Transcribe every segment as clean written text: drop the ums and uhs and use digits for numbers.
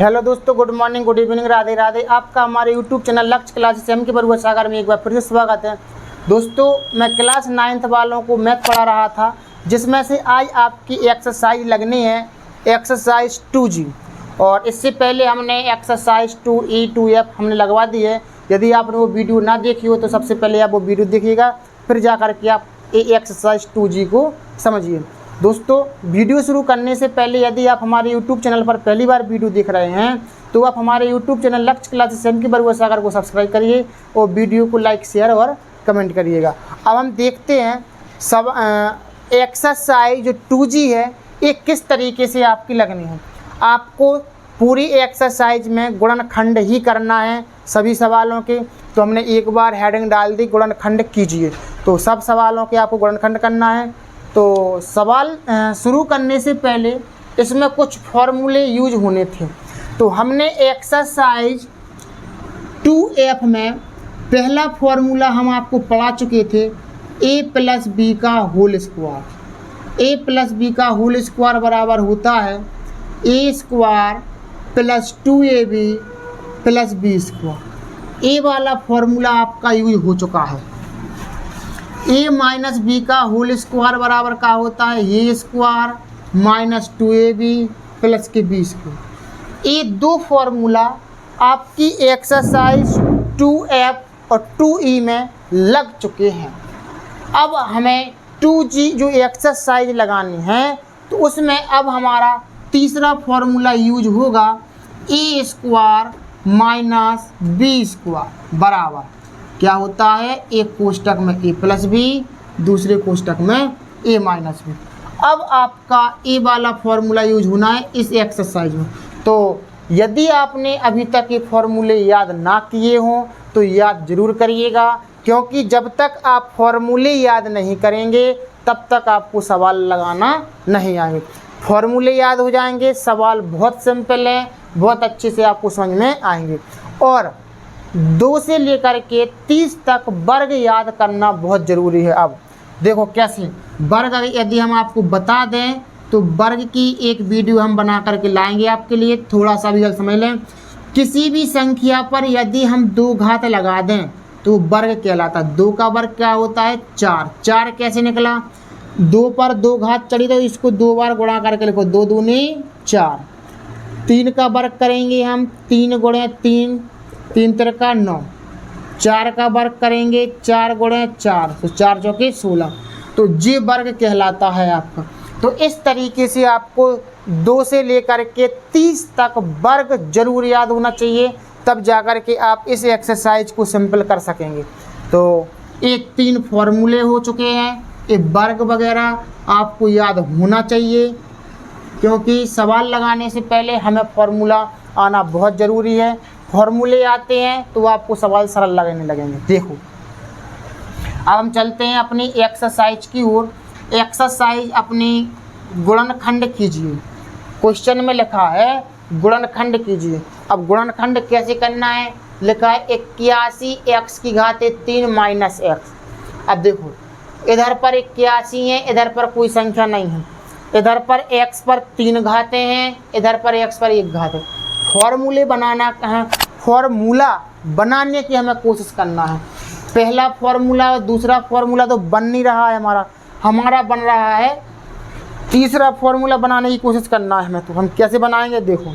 Hello दोस्तों, good morning, good evening, Radhe Radhe. आपका हमारे यूट्यूब चैनल लक्ष्य क्लासेस एम के बरुआ सागर में एक बार फिर से स्वागत है। दोस्तों, मैं क्लास 9th वालों को मैथ पढ़ा रहा था, जिसमें से आज आपकी एक्सरसाइज लगनी है एक्सरसाइज 2G। और इससे पहले हमने एक्सरसाइज 2E 2F हमने लगवा दी है। यदि आपने वो वीडियो ना देखी हो तो सबसे पहले आप वो वीडियो देखिएगा, फिर जा कर के आप एक्सरसाइज 2G को समझिए। दोस्तों, वीडियो शुरू करने से पहले यदि आप हमारे यूट्यूब चैनल पर पहली बार वीडियो देख रहे हैं तो आप हमारे यूट्यूब चैनल लक्ष्य क्लासेस एम के बरुआ सागर को सब्सक्राइब करिए और वीडियो को लाइक, शेयर और कमेंट करिएगा। अब हम देखते हैं सब एक्सरसाइज जो 2G है ये किस तरीके से आपकी लगनी है। आपको पूरी एक्सरसाइज में गुणनखंड ही करना है सभी सवालों के। तो हमने एक बार हेडिंग डाल दी, गुणनखंड कीजिए। तो सब सवालों के आपको गुणनखंड करना है। तो सवाल शुरू करने से पहले इसमें कुछ फॉर्मूले यूज होने थे। तो हमने एक्सरसाइज 2F में पहला फॉर्मूला हम आपको पढ़ा चुके थे, a + b का होल स्क्वायर। a + b का होल स्क्वायर बराबर होता है a² + 2ab + b²। ए वाला फॉर्मूला आपका यूज हो चुका है। a - b का होल स्क्वायर बराबर का होता है a² - 2ab + के b²। ये दो फॉर्मूला आपकी एक्सरसाइज 2F और 2E में लग चुके हैं। अब हमें 2G जो एक्सरसाइज लगानी है तो उसमें अब हमारा तीसरा फॉर्मूला यूज होगा a² - b² बराबर क्या होता है, एक कोष्टक में a + b, दूसरे कोष्टक में a - b। अब आपका ए वाला फॉर्मूला यूज होना है इस एक्सरसाइज में। तो यदि आपने अभी तक ये फॉर्मूले याद ना किए हों तो याद ज़रूर करिएगा, क्योंकि जब तक आप फॉर्मूले याद नहीं करेंगे तब तक आपको सवाल लगाना नहीं आएंगे। फॉर्मूले याद हो जाएंगे, सवाल बहुत सिंपल है, बहुत अच्छे से आपको समझ में आएंगे। और 2 से लेकर के 30 तक वर्ग याद करना बहुत ज़रूरी है। अब देखो कैसे वर्ग, यदि हम आपको बता दें तो वर्ग की एक वीडियो हम बना करके लाएंगे आपके लिए, थोड़ा सा भी समझ लें। किसी भी संख्या पर यदि हम 2 घात लगा दें तो वर्ग कहलाता है। 2 का वर्ग क्या होता है, 4। 4 कैसे निकला, 2 पर 2 घात चढ़ी तो इसको 2 बार गुणा करके लिखो, 2 दूनी 4। 3 का वर्ग करेंगे हम, 3 × 3, 3 × 9। 4 का वर्ग करेंगे, 4 × 4, तो 4 × 4 = 16। तो ये वर्ग कहलाता है आपका। तो इस तरीके से आपको 2 से लेकर के 30 तक वर्ग जरूर याद होना चाहिए, तब जाकर के आप इस एक्सरसाइज को सिंपल कर सकेंगे। तो ये 3 फॉर्मूले हो चुके हैं। ये वर्ग वगैरह आपको याद होना चाहिए, क्योंकि सवाल लगाने से पहले हमें फॉर्मूला आना बहुत ज़रूरी है। फॉर्मूले आते हैं तो आपको सवाल सरल लगने लगेंगे। देखो, अब हम चलते हैं अपनी एक्सरसाइज की ओर। एक्सरसाइज अपनी गुणनखंड कीजिए। क्वेश्चन में लिखा है गुणनखंड कीजिए। अब गुणनखंड कैसे करना है, लिखा है 81x की घात 3 - x। अब देखो, इधर पर 81 है, इधर पर कोई संख्या नहीं है, इधर पर x पर 3 घातें हैं, इधर पर x पर 1 घात है। फॉर्मूले बनाना है, फॉर्मूला बनाने की हमें कोशिश करना है। पहला फॉर्मूला और दूसरा फॉर्मूला तो बन नहीं रहा है, हमारा बन रहा है तीसरा फॉर्मूला बनाने की कोशिश करना है हमें। तो हम कैसे बनाएंगे, देखो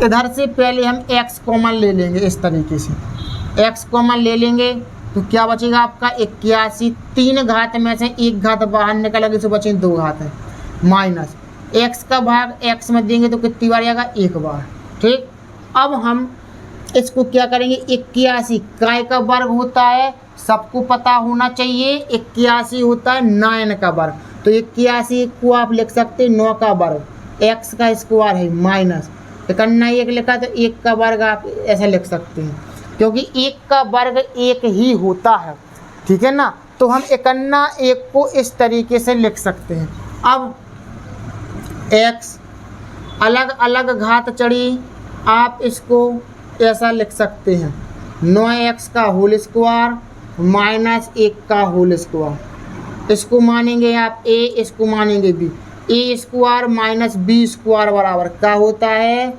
इधर से पहले हम x कॉमन ले लेंगे। इस तरीके से x कॉमन ले लेंगे तो क्या बचेगा आपका 81। 3 घात में से 1 घात बाहर निकलेगी तो बचे 2 घात है, माइनस x का भाग x में देंगे तो कितनी बार आएगा, 1 बार। ठीक, अब हम इसको क्या करेंगे, 81 काय का वर्ग होता है, सबको पता होना चाहिए। 81 होता है 9 का वर्ग, तो 81 को आप लिख सकते 9 का वर्ग, x का स्क्वायर है माइनस 1 लिखा तो 1 का वर्ग आप ऐसे लिख सकते हैं, क्योंकि 1 का वर्ग 1 ही होता है। ठीक है ना, तो हम 1 को इस तरीके से लिख सकते हैं। अब x अलग अलग घात चढ़ी, आप इसको ऐसा लिख सकते हैं 9x का होल स्क्वायर - 1 का होल स्क्वायर। इसको मानेंगे आप a, इसको मानेंगे b। a² - b² बराबर क्या होता है,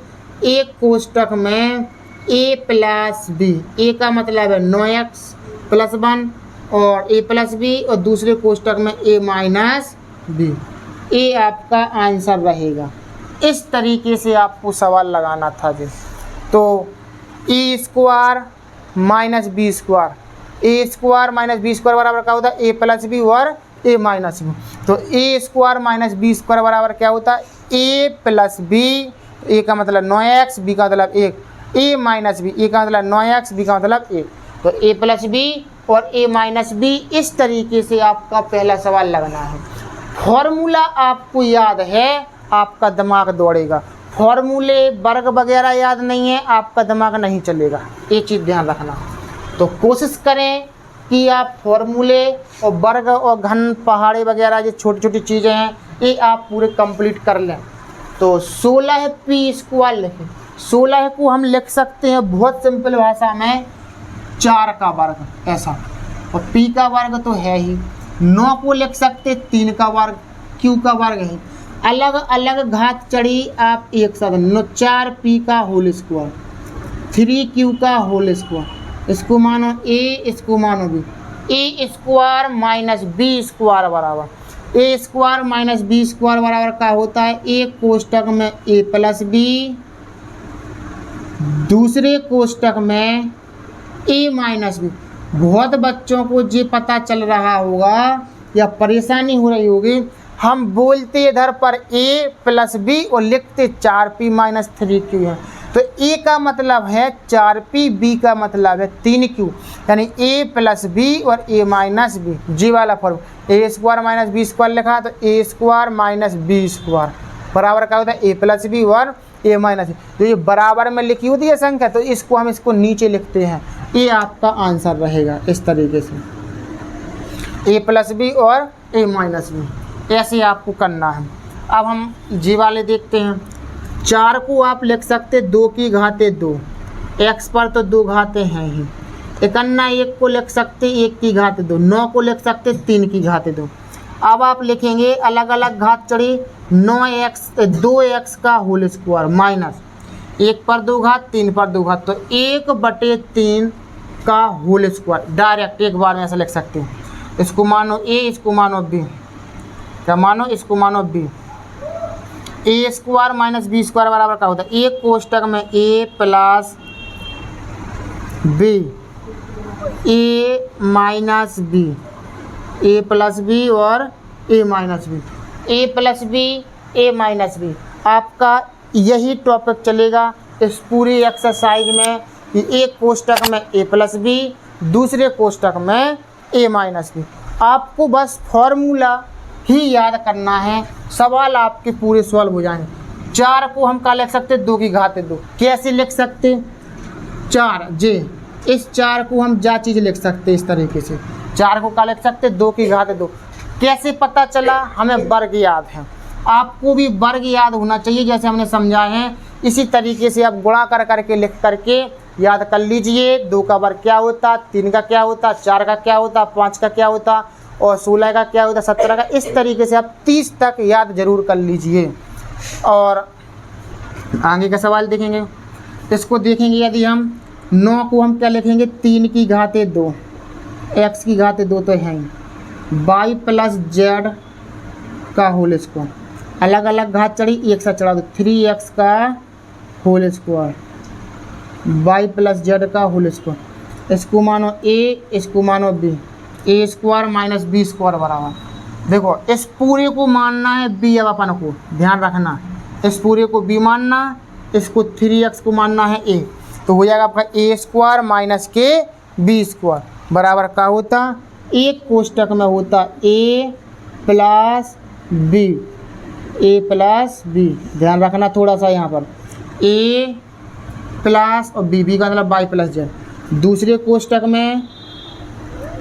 एक कोष्टक में ए प्लस बी, ए का मतलब है 9x प्लस 1 और ए प्लस बी, और दूसरे कोष्टक में ए माइनस बी। ए आपका आंसर रहेगा। इस तरीके से आपको सवाल लगाना था जी। तो ए स्क्वायर माइनस बी स्क्वायर, ए स्क्वायर माइनस बी स्क्वायर बराबर क्या होता है? ए प्लस बी और ए माइनस बी। तो ए स्क्वायर माइनस बी स्क्वायर बराबर क्या होता है? ए प्लस बी, ए का मतलब 9x, बी का मतलब 1, ए माइनस बी, ए का मतलब 9x, बी का मतलब 1। तो ए प्लस बी और ए माइनस बी, इस तरीके से आपका पहला सवाल लगना है। फॉर्मूला आपको याद है, आपका दिमाग दौड़ेगा। फॉर्मूले वर्ग वगैरह याद नहीं है, आपका दिमाग नहीं चलेगा, ये चीज़ ध्यान रखना। तो कोशिश करें कि आप फॉर्मूले और वर्ग और घन पहाड़े वगैरह जो छोटी छोटी चीज़ें हैं, ये आप पूरे कंप्लीट कर लें। तो 16p स्क्वायर लिखें। 16 को हम लिख सकते हैं बहुत सिंपल भाषा में 4 का वर्ग, ऐसा, और p का वर्ग तो है ही। 9 को लिख सकते 3 का वर्ग, q का वर्ग है। अलग अलग घात चढ़ी आप एक साथ 4p का होल स्क्वायर, 3q का होल स्क्वायर, इसको मानो a, इसको मानो b। A square minus B square बराबर, ए स्क्वायर माइनस बी स्क्वायर बराबर क्या होता है? एक कोष्टक में ए प्लस बी, दूसरे कोष्टक में ए माइनस बी। बहुत बच्चों को ये पता चल रहा होगा या परेशानी हो रही होगी, हम बोलते इधर पर a प्लस बी और लिखते 4p माइनस 3q है। तो a का मतलब है 4p, b का मतलब है 3q, यानी a प्लस बी और a माइनस बी, जी वाला फॉर्म। ए स्क्वायर माइनस बी स्क्वायर लिखा तो ए स्क्वायर माइनस बी स्क्वायर बराबर क्या होता है? a प्लस बी और a माइनस बी। तो ये बराबर में लिखी होती है संख्या, तो इसको हम इसको नीचे लिखते हैं, ये आपका आंसर रहेगा इस तरीके से, a प्लस बी और a माइनस बी, ऐसे आपको करना है। अब हम जी वाले देखते हैं। 4 को आप लिख सकते 2 की घाते 2, x पर तो 2 घाते हैं ही। 1 को लिख सकते 1 की घाते 2, 9 को लिख सकते 3 की घाते 2। अब आप लिखेंगे अलग अलग घात चढ़ी 2x का होल स्क्वायर माइनस 1 पर 2 घात, 3 पर 2 घात, तो 1/3 का होल स्क्वायर। डायरेक्ट एक बार में ऐसा लिख सकते हैं। इसको मानो a, इसको मानो b, क्या मानो? इसको मानो b। A square minus B square बराबर क्या होता है? एक कोष्टक में a plus B, A minus B, A plus B और A minus B, A plus B, A minus B. आपका यही टॉपिक चलेगा इस पूरी एक्सरसाइज में कि एक कोष्टक में a प्लस बी, दूसरे कोष्टक में a माइनस बी। आपको बस फॉर्मूला ही याद करना है, सवाल आपके पूरे सॉल्व हो जाएंगे। 4 को हम क्या लिख सकते? 2 की घाते 2। कैसे लिख सकते? 4 जे, इस 4 को हम जा चीज़ लिख सकते इस तरीके से। 4 को क्या लिख सकते? 2 की घाते 2। कैसे पता चला? हमें वर्ग याद है, आपको भी वर्ग याद होना चाहिए जैसे हमने समझाए हैं। इसी तरीके से आप गुणा कर करके लिख करके याद कर लीजिए। 2 का वर्ग क्या होता, 3 का क्या होता, 4 का क्या होता, 5 का क्या होता और 16 का क्या होता, 17 का। इस तरीके से आप 30 तक याद जरूर कर लीजिए। और आगे का सवाल देखेंगे, इसको देखेंगे। यदि हम 9 को हम क्या लिखेंगे? 3 की घाते 2, x की घाते 2 तो है ही, y प्लस जेड का होल स्क्वायर। अलग अलग घात चढ़ी एक साथ चढ़ा दो, 3x का whole square, y plus Z का होल स्क्वायर। इसको मानो a, इसको मानो b, A square minus B square बराबर। देखो इस पूरे को मानना है b, अब अपन को ध्यान रखना, इस पूरे को b मानना, इसको 3x को मानना है a। तो हो जाएगा आपका ए स्क्वायर माइनस के बी स्क्वायर बराबर क्या होता? एक कोष्टक में होता a plus B, A plus b. ध्यान रखना थोड़ा सा यहाँ पर, a प्लस और बी का मतलब y प्लस जेड। दूसरे कोष्टक में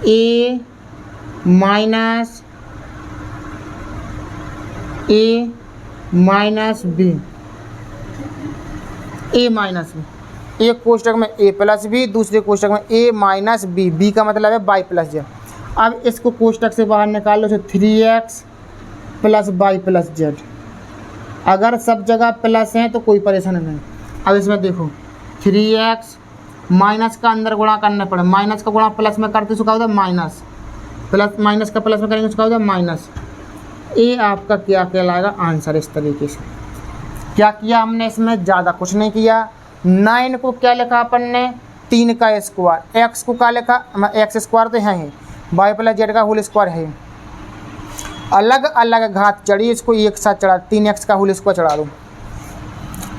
a minus b, a minus b. एक कोष्टक में a प्लस बी, दूसरे कोष्टक में a माइनस बी, b का मतलब है y प्लस जेड। अब इसको कोष्टक से बाहर निकाल लो तो 3x plus y plus Z. अगर सब जगह प्लस हैं तो कोई परेशानी नहीं। अब इसमें देखो 3x माइनस का अंदर गुणा करना पड़े, माइनस का गुणा प्लस में करते उसका होता है माइनस, प्लस माइनस का प्लस में करेंगे उसका होता है माइनस। ये आपका क्या कहलाएगा आंसर। इस तरीके से क्या किया हमने, इसमें ज़्यादा कुछ नहीं किया। 9 को क्या लिखा अपन ने 3 का स्क्वायर, एक्स को क्या लिखा एक्स स्क्वायर तो है ही, वाई प्लस जेड का होल स्क्वायर है, अलग अलग घात चढ़ी इसको एक साथ चढ़ा 3x का होल स्क्वायर चढ़ा दूँ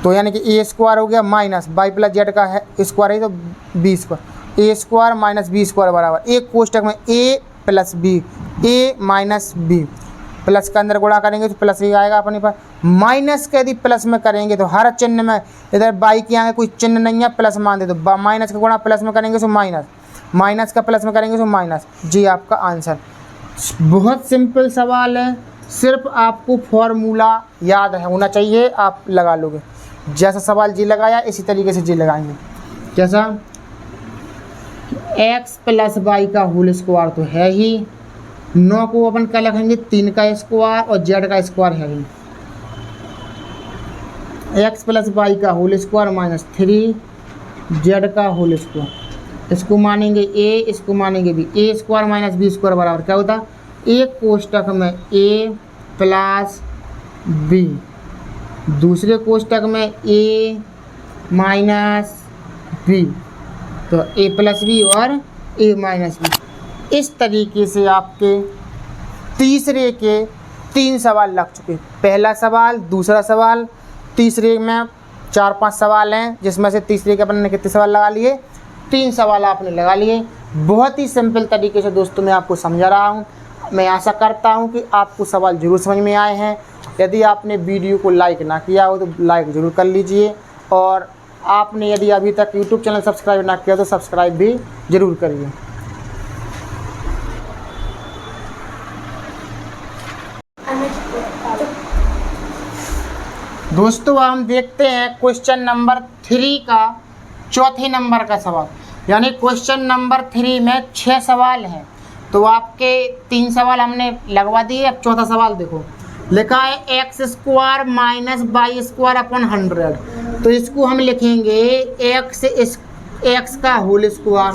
तो यानी कि ए स्क्वायर हो गया माइनस वाई प्लस जेड का है स्क्वायर है तो बी स्क्वायर, ए स्क्वायर माइनस बी स्क्वायर बराबर एक कोष्टक में ए plus B, A minus B, plus का अंदर गुणा करेंगे तो प्लस ही आएगा अपने पास, माइनस का यदि प्लस में करेंगे तो हर चिन्ह में इधर बाई के आगे कोई चिन्ह नहीं है प्लस मान दे तो माइनस का गुणा प्लस में करेंगे तो माइनस, माइनस का प्लस में करेंगे तो माइनस। जी आपका आंसर। बहुत सिंपल सवाल है, सिर्फ आपको फॉर्मूला याद है होना चाहिए, आप लगा लोगे। जैसा सवाल जी लगाया इसी तरीके से जी लगाएंगे। जैसा x प्लस वाई का होल स्क्वायर तो है ही, 9 को अपन क्या लिखेंगे 3 का स्क्वायर और z का स्क्वायर है ही, x प्लस वाई का होल स्क्वायर माइनस 3 z का होल स्क्वायर, इसको मानेंगे a इसको मानेंगे b, a square minus B square बराबर क्या होता एक कोष्टक में a प्लस b, दूसरे कोष्टक में a माइनस b, तो a प्लस बी और a माइनस बी। इस तरीके से आपके तीसरे के 3 सवाल लग चुके, पहला सवाल, दूसरा सवाल, तीसरे में 4-5 सवाल हैं जिसमें से तीसरे के अपन ने कितने सवाल लगा लिए 3 सवाल आपने लगा लिए। बहुत ही सिंपल तरीके से दोस्तों मैं आपको समझा रहा हूँ। मैं आशा करता हूँ कि आपको सवाल जरूर समझ में आए हैं। यदि आपने वीडियो को लाइक ना किया हो तो लाइक ज़रूर कर लीजिए, और आपने यदि अभी तक यूट्यूब चैनल सब्सक्राइब ना किया तो सब्सक्राइब भी ज़रूर करिए। दोस्तों हम देखते हैं क्वेश्चन नंबर 3 का चौथे नंबर का सवाल, यानी क्वेश्चन नंबर 3 में 6 सवाल हैं, तो आपके 3 सवाल हमने लगवा दिए। अब चौथा सवाल देखो, लिखा है x square minus y square upon 100, तो इसको हम लिखेंगे एक्स का होल स्क्वायर,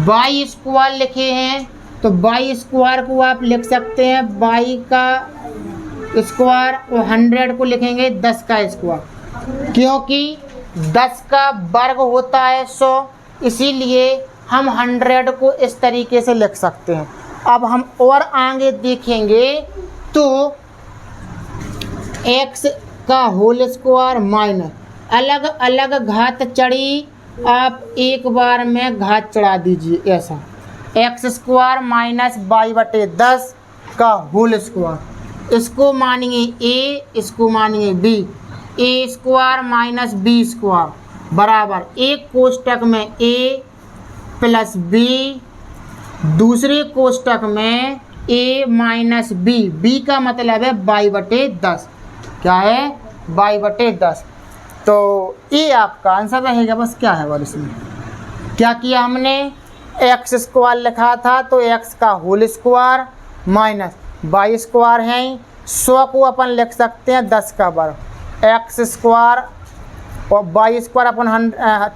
वाई स्क्वायर लिखे हैं तो वाई स्क्वायर को आप लिख सकते हैं वाई का स्क्वायर, और 100 को लिखेंगे 10 का स्क्वायर, क्योंकि 10 का वर्ग होता है 100, इसीलिए हम 100 को इस तरीके से लिख सकते हैं। अब हम और आगे देखेंगे तो x का होल स्क्वायर माइनस अलग अलग घात चढ़ी, आप एक बार में घात चढ़ा दीजिए ऐसा, एक्स स्क्वायर माइनस वाई बटे 10 का होल स्क्वायर, इसको मानेंगे a इसको मानेंगे b, A square minus B square बराबर एक कोष्टक में a प्लस b, दूसरे कोष्टक में a माइनस b, b का मतलब है वाई बटे 10, क्या है वाई बटे 10, तो ये आपका आंसर रहेगा। बस क्या है और इसमें क्या किया हमने, एक्स स्क्वायर लिखा था तो एक्स का whole square minus y square है, 100 को अपन लिख सकते हैं 10 का वर्ग, एक्स स्क्वायर और वाई स्क्वायर अपन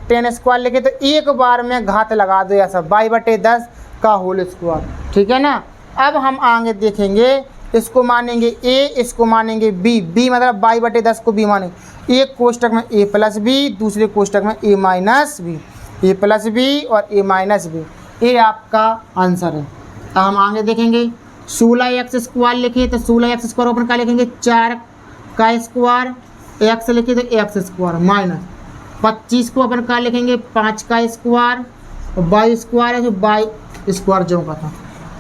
10 स्क्वायर लिखे तो एक बार में घात लगा दो ऐसा, वाई बटे 10 का होल स्क्वायर, ठीक है ना। अब हम आगे देखेंगे, इसको मानेंगे a इसको मानेंगे b, b मतलब वाई बटे 10 को b मानेंगे, एक कोष्टक में a प्लस बी, दूसरे कोष्टक में a minus b, a plus B और a माइनस बी, ये आपका आंसर है। अब हम आगे देखेंगे 16x स्क्वायर लिखे तो 16x स्क्वायर ऊपर क्या लिखेंगे 4 का स्क्वायर, x लिखे तो x स्क्वायर माइनस 25 को अपन क्या लिखेंगे 5 का स्क्वायर, और वाई स्क्वायर है जो वाई स्क्वायर जो का था,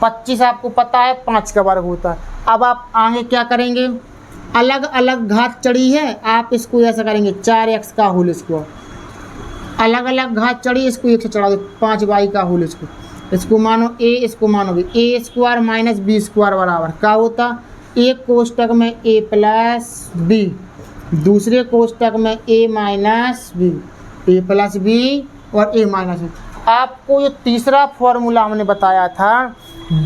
25 आपको पता है 5 का वर्ग होता है। अब आप आगे क्या करेंगे, अलग अलग घात चढ़ी है, आप इसको ऐसा करेंगे 4x का होल स्क्वायर, अलग अलग घात चढ़ी इसको 1 से चढ़ा दो 5y का होल स्क्वायर, इसको मानो a इसको मानो b, a square minus B square बराबर क्या होता, एक कोष्टक में a प्लस बी, दूसरे कोष्टक में a minus b, a plus B और a माइनस बी। आपको जो तीसरा फॉर्मूला हमने बताया था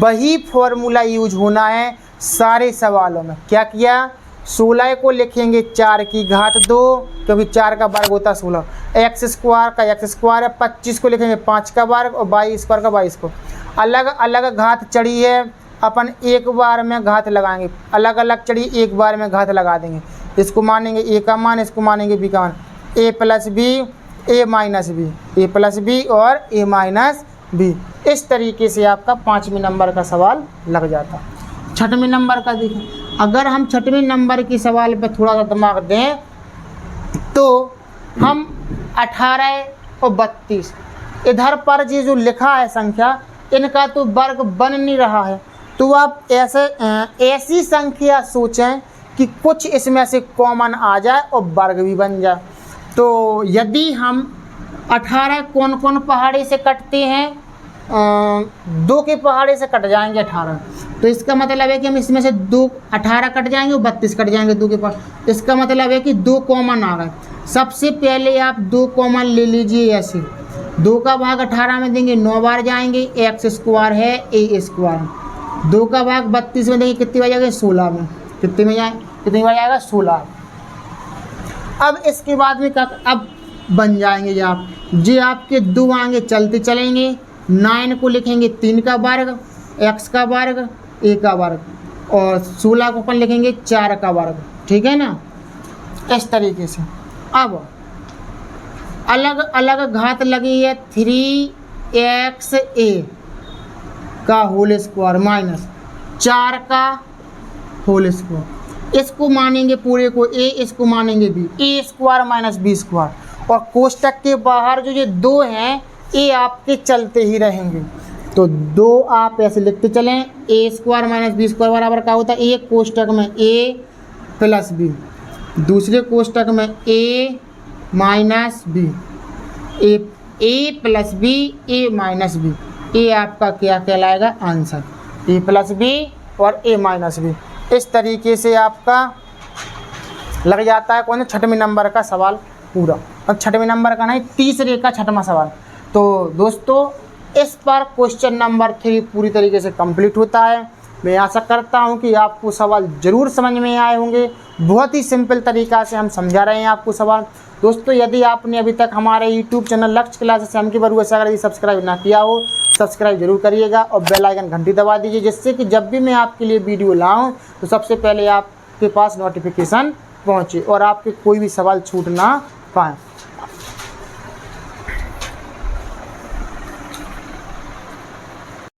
वही फॉर्मूला यूज होना है सारे सवालों में। क्या किया, 16 को लिखेंगे 4 की घात 2, क्योंकि 4 का वर्ग होता है 16। एक्स स्क्वायर का एक्स स्क्वायर है, 25 को लिखेंगे 5 का वर्ग, और वाई स्क्वायर का वाई को। अलग अलग घात चढ़ी है, अपन एक बार में घात लगाएंगे। अलग अलग चढ़ी, एक बार में घात लगा देंगे। इसको मानेंगे ए का मान, इसको मानेंगे बी का मान। ए plus B, A minus B, A plus B और ए माइनस बी। इस तरीके से आपका 5वें नंबर का सवाल लग जाता। 6वें नंबर का देखिए, अगर हम 6वें नंबर की सवाल पे थोड़ा सा दिमाग दें तो हम 18 और 32 इधर पर ये जो लिखा है संख्या, इनका तो वर्ग बन नहीं रहा है। तो आप ऐसी संख्या सोचें कि कुछ इसमें से कॉमन आ जाए और वर्ग भी बन जाए। तो यदि हम 18 कौन कौन पहाड़ी से कटते हैं, 2 के पहाड़े से कट जाएंगे 18। तो इसका मतलब है कि हम इसमें से 2 18 कट जाएंगे और 32 कट जाएंगे 2 के पहाड़। इसका मतलब है कि 2 कॉमन आ गए। सबसे पहले आप 2 कॉमन ले लीजिए ऐसे। 2 का भाग 18 में देंगे, 9 बार जाएंगे, एक्स स्क्वायर है ए स्क्वायर। 2 का भाग 32 में देंगे, कितनी बार जाएंगे 16 में। कितनी बार जाएगा 16। अब इसके बाद में क्या, अब बन जाएंगे ये आपके 2 आएंगे चलते चलेंगे। 9 को लिखेंगे 3 का वर्ग, एक्स का वर्ग, ए का वर्ग, और 16 को अपन लिखेंगे 4 का वर्ग। ठीक है ना, इस तरीके से। अब अलग अलग घात लगी है 3xa का होल स्क्वायर माइनस 4 का होल स्क्वायर। इसको मानेंगे पूरे को ए, इसको मानेंगे बी, ए स्क्वायर माइनस बी स्क्वायर। और कोष्टक के बाहर जो ये 2 हैं, ए आपके चलते ही रहेंगे। तो 2 आप ऐसे लिखते चलें, ए स्क्वायर माइनस बी स्क्वायर बराबर क्या होता है, एक कोष्टक में ए प्लस बी, दूसरे कोष्टक में ए minus B, A plus B, A minus B. ए आपका क्या कहलाएगा, आंसर ए प्लस बी और ए माइनस बी। इस तरीके से आपका लग जाता है कौन, 6वें नंबर का सवाल पूरा। और 6वें नंबर का नहीं, तीसरे का 6वां सवाल। तो दोस्तों इस पर क्वेश्चन नंबर 3 पूरी तरीके से कंप्लीट होता है। मैं आशा करता हूं कि आपको सवाल ज़रूर समझ में आए होंगे। बहुत ही सिंपल तरीक़ा से हम समझा रहे हैं आपको सवाल। दोस्तों यदि आपने अभी तक हमारे YouTube चैनल लक्ष्य क्लासेस एम के बरुआ सागर यदि सब्सक्राइब ना किया हो, सब्सक्राइब जरूर करिएगा और बेल आइकन घंटी दबा दीजिए, जिससे कि जब भी मैं आपके लिए वीडियो लाऊं तो सबसे पहले आपके पास नोटिफिकेशन पहुंचे और आपके कोई भी सवाल छूट ना पाए।